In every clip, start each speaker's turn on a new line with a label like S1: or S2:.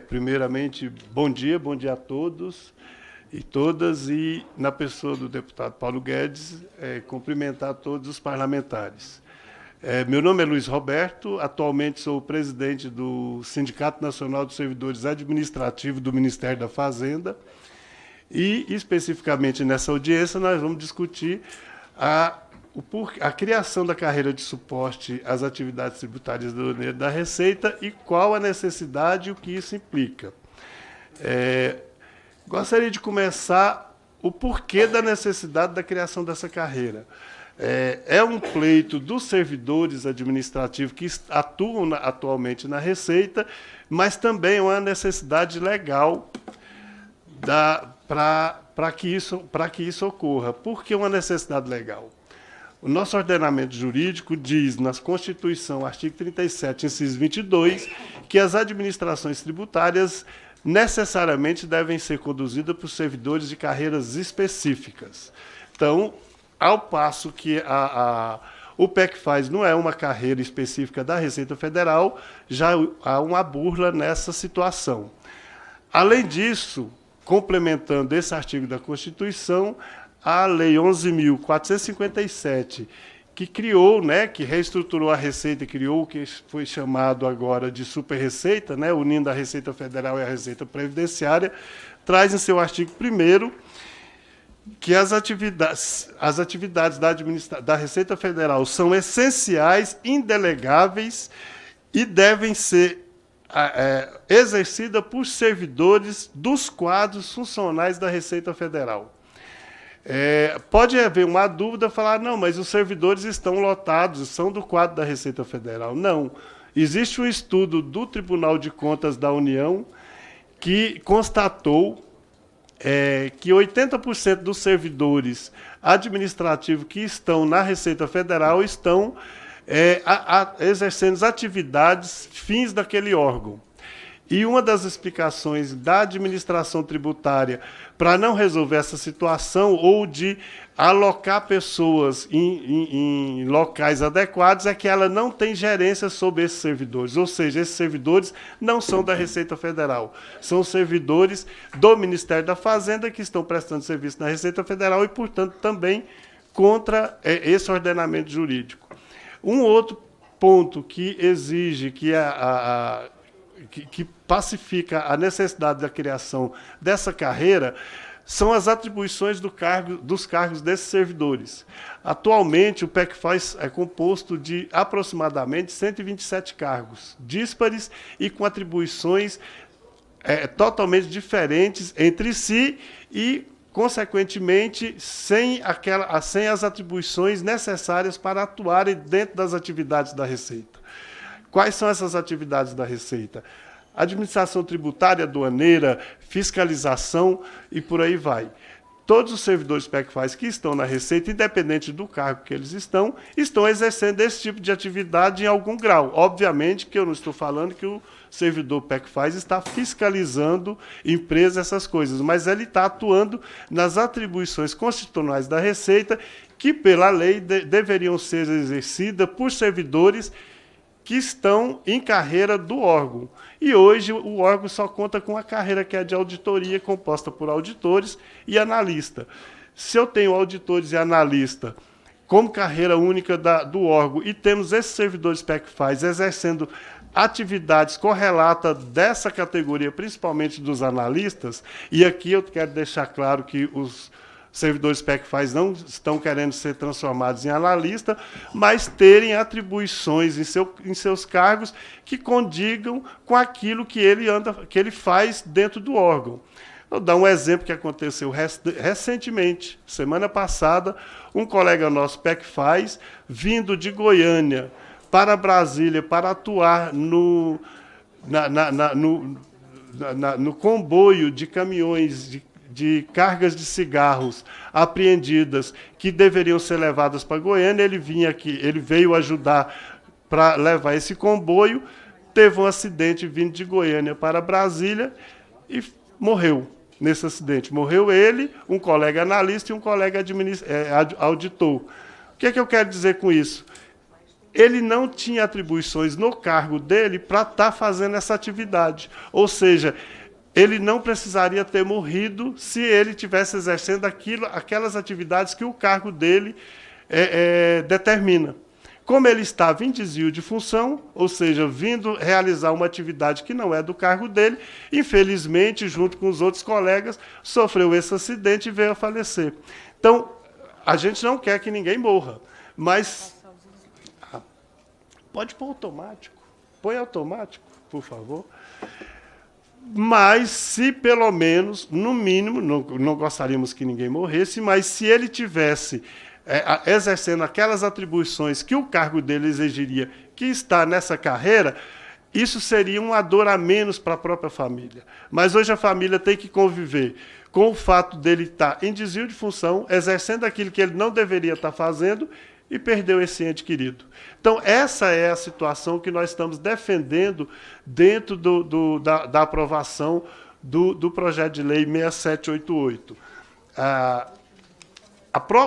S1: Primeiramente, bom dia a todos e todas, e na pessoa do deputado Paulo Guedes, cumprimentar todos os parlamentares. Meu nome é Luiz Roberto, atualmente sou o presidente do Sindicato Nacional dos Servidores Administrativos do Ministério da Fazenda, e especificamente nessa audiência nós vamos discutir a criação da carreira de suporte às atividades tributárias da Receita e qual a necessidade e o que isso implica. Gostaria de começar o porquê da necessidade da criação dessa carreira. É um pleito dos servidores administrativos que atuam atualmente na Receita, mas também é uma necessidade legal para que isso ocorra. Por que uma necessidade legal? O nosso ordenamento jurídico diz, na Constituição, artigo 37, inciso 22, que as administrações tributárias necessariamente devem ser conduzidas por servidores de carreiras específicas. Então, ao passo que o PECFaz não é uma carreira específica da Receita Federal, já há uma burla nessa situação. Além disso, complementando esse artigo da Constituição, a Lei 11.457, que criou, que reestruturou a Receita, criou o que foi chamado agora de Super-Receita, unindo a Receita Federal e a Receita Previdenciária, traz em seu artigo 1º que as atividades da Receita Federal são essenciais, indelegáveis e devem ser exercidas por servidores dos quadros funcionais da Receita Federal. Pode haver uma dúvida, falar, não, mas os servidores estão lotados, são do quadro da Receita Federal. Não. Existe um estudo do Tribunal de Contas da União que constatou que 80% dos servidores administrativos que estão na Receita Federal estão exercendo as atividades fins daquele órgão. E uma das explicações da administração tributária para não resolver essa situação ou de alocar pessoas em locais adequados é que ela não tem gerência sobre esses servidores. Ou seja, esses servidores não são da Receita Federal. São servidores do Ministério da Fazenda que estão prestando serviço na Receita Federal e, portanto, também contra esse ordenamento jurídico. Um outro ponto que exige que pacifica a necessidade da criação dessa carreira são as atribuições dos cargos desses servidores. Atualmente, o PECFaz é composto de aproximadamente 127 cargos, díspares e com atribuições totalmente diferentes entre si e, consequentemente, sem as atribuições necessárias para atuarem dentro das atividades da Receita. Quais são essas atividades da Receita? Administração tributária, aduaneira, fiscalização e por aí vai. Todos os servidores PECFaz que estão na Receita, independente do cargo que eles estão exercendo esse tipo de atividade em algum grau. Obviamente que eu não estou falando que o servidor PECFaz está fiscalizando empresas, essas coisas, mas ele está atuando nas atribuições constitucionais da Receita que, pela lei, deveriam ser exercidas por servidores que estão em carreira do órgão. E hoje o órgão só conta com a carreira que é de auditoria, composta por auditores e analista. Se eu tenho auditores e analista como carreira única do órgão e temos esses servidores PECFaz exercendo atividades correlatas dessa categoria, principalmente dos analistas, e aqui eu quero deixar claro que os servidores PECFaz não estão querendo ser transformados em analista, mas terem atribuições em seus cargos que condigam com aquilo que ele faz dentro do órgão. Vou dar um exemplo que aconteceu recentemente, semana passada, um colega nosso PECFaz, vindo de Goiânia para Brasília para atuar no comboio de caminhões de cargas de cigarros apreendidas que deveriam ser levadas para Goiânia. Ele veio ajudar para levar esse comboio, teve um acidente vindo de Goiânia para Brasília e morreu nesse acidente. Morreu ele, um colega analista e um colega auditor. O que é que eu quero dizer com isso? ele não tinha atribuições no cargo dele para estar fazendo essa atividade. Ou seja, ele não precisaria ter morrido se ele tivesse exercendo aquelas atividades que o cargo dele determina. Como ele estava em desvio de função, ou seja, vindo realizar uma atividade que não é do cargo dele, infelizmente, junto com os outros colegas, sofreu esse acidente e veio a falecer. Então, a gente não quer que ninguém morra, mas... Pode pôr automático. Põe automático, por favor. Mas, se pelo menos, no mínimo, não gostaríamos que ninguém morresse, mas se ele tivesse exercendo aquelas atribuições que o cargo dele exigiria, que está nessa carreira, isso seria uma dor a menos para a própria família. Mas hoje a família tem que conviver com o fato dele estar em desvio de função, exercendo aquilo que ele não deveria estar fazendo, e perdeu esse ente querido. Então, essa é a situação que nós estamos defendendo dentro da aprovação do projeto de lei 6788.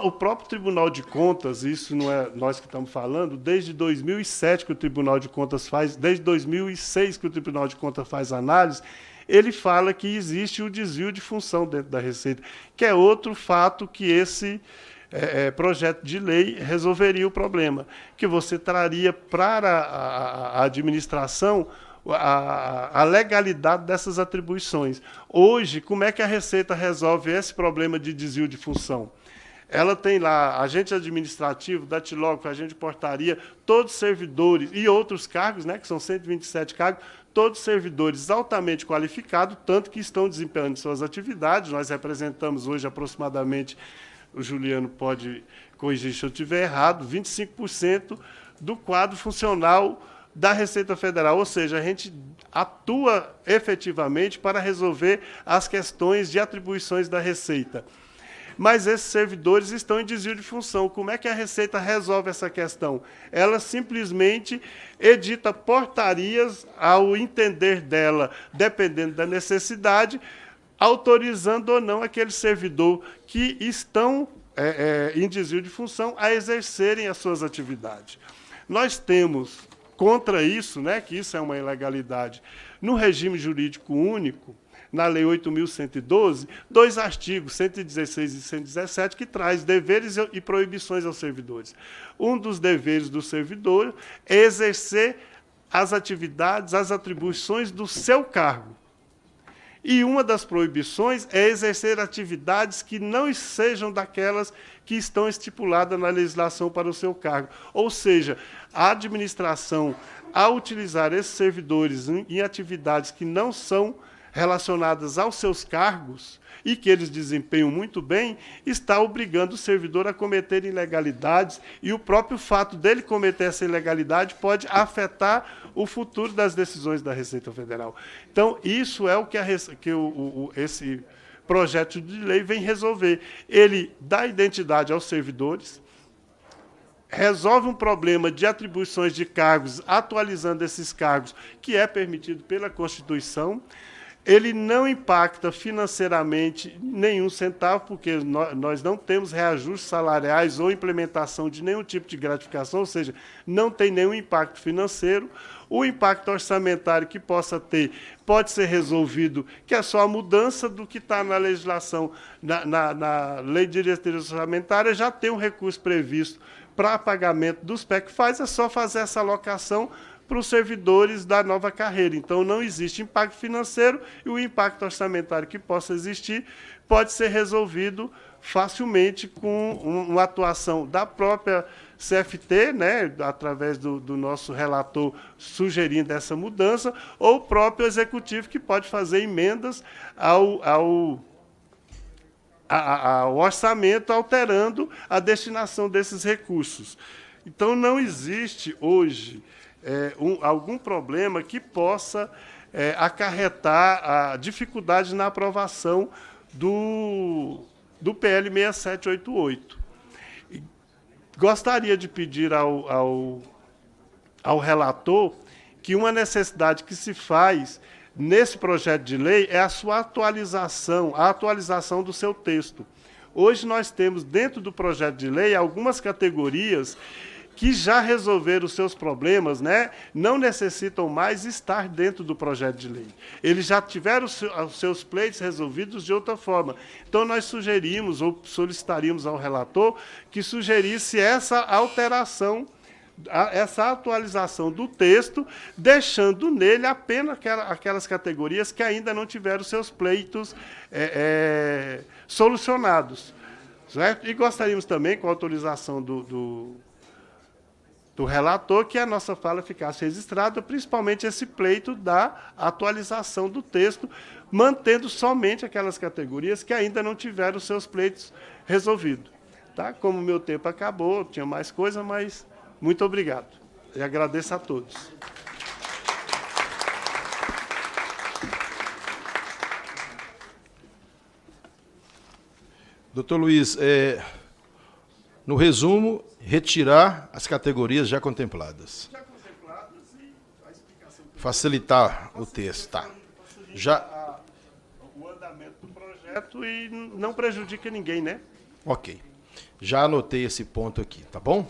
S1: O próprio Tribunal de Contas, isso não é nós que estamos falando, desde 2007 que o Tribunal de Contas faz, desde 2006 que o Tribunal de Contas faz análise, ele fala que existe o desvio de função dentro da Receita, que é outro fato que esse projeto de lei resolveria o problema, que você traria para a administração a legalidade dessas atribuições. Hoje, como é que a Receita resolve esse problema de desvio de função? Ela tem lá agente administrativo, datilógrafo, agente de portaria, todos servidores e outros cargos, né, que são 127 cargos, todos servidores altamente qualificados, tanto que estão desempenhando suas atividades. Nós representamos hoje aproximadamente, o Juliano pode corrigir se eu estiver errado, 25% do quadro funcional da Receita Federal, ou seja, a gente atua efetivamente para resolver as questões de atribuições da Receita. Mas esses servidores estão em desvio de função. Como é que a Receita resolve essa questão? Ela simplesmente edita portarias ao entender dela, dependendo da necessidade, autorizando ou não aquele servidor que estão em desvio de função a exercerem as suas atividades. Nós temos, contra isso, né, que isso é uma ilegalidade, no regime jurídico único, na Lei 8.112, dois artigos, 116 e 117, que traz deveres e proibições aos servidores. Um dos deveres do servidor é exercer as atividades, as atribuições do seu cargo. E uma das proibições é exercer atividades que não sejam daquelas que estão estipuladas na legislação para o seu cargo. Ou seja, a administração, ao utilizar esses servidores em atividades que não são relacionadas aos seus cargos e que eles desempenham muito bem, está obrigando o servidor a cometer ilegalidades, e o próprio fato dele cometer essa ilegalidade pode afetar o futuro das decisões da Receita Federal. Então, isso é o que esse projeto de lei vem resolver. Ele dá identidade aos servidores, resolve um problema de atribuições de cargos, atualizando esses cargos, que é permitido pela Constituição. Ele não impacta financeiramente nenhum centavo, porque nós não temos reajustes salariais ou implementação de nenhum tipo de gratificação, ou seja, não tem nenhum impacto financeiro. O impacto orçamentário que possa ter pode ser resolvido, que é só a mudança do que está na legislação, na Lei de Diretrizes Orçamentárias, já tem um recurso previsto para pagamento dos PEC-FAS, é só fazer essa alocação para os servidores da nova carreira. Então, não existe impacto financeiro, e o impacto orçamentário que possa existir pode ser resolvido facilmente com uma atuação da própria CFT, né, através do nosso relator sugerindo essa mudança, ou o próprio executivo, que pode fazer emendas ao orçamento, alterando a destinação desses recursos. Então, não existe hoje algum problema que possa acarretar a dificuldade na aprovação do PL 6788. Gostaria de pedir ao relator que uma necessidade que se faz nesse projeto de lei é a sua atualização, a atualização do seu texto. Hoje nós temos, dentro do projeto de lei, algumas categorias que já resolveram os seus problemas, né, não necessitam mais estar dentro do projeto de lei. Eles já tiveram os seus pleitos resolvidos de outra forma. Então, nós sugerimos ou solicitaríamos ao relator que sugerisse essa alteração, essa atualização do texto, deixando nele apenas aquelas categorias que ainda não tiveram seus pleitos solucionados. Certo? E gostaríamos também, com a autorização do relator, que a nossa fala ficasse registrada, principalmente esse pleito da atualização do texto, mantendo somente aquelas categorias que ainda não tiveram seus pleitos resolvidos. Tá? Como o meu tempo acabou, tinha mais coisa, mas muito obrigado. E agradeço a todos.
S2: Doutor Luiz, no resumo, retirar as categorias já contempladas.
S1: Já contempladas e a explicação.
S2: Facilitar o texto, tá. Já.
S1: O andamento do projeto e não prejudica ninguém, né?
S2: Ok. Já anotei esse ponto aqui, tá bom?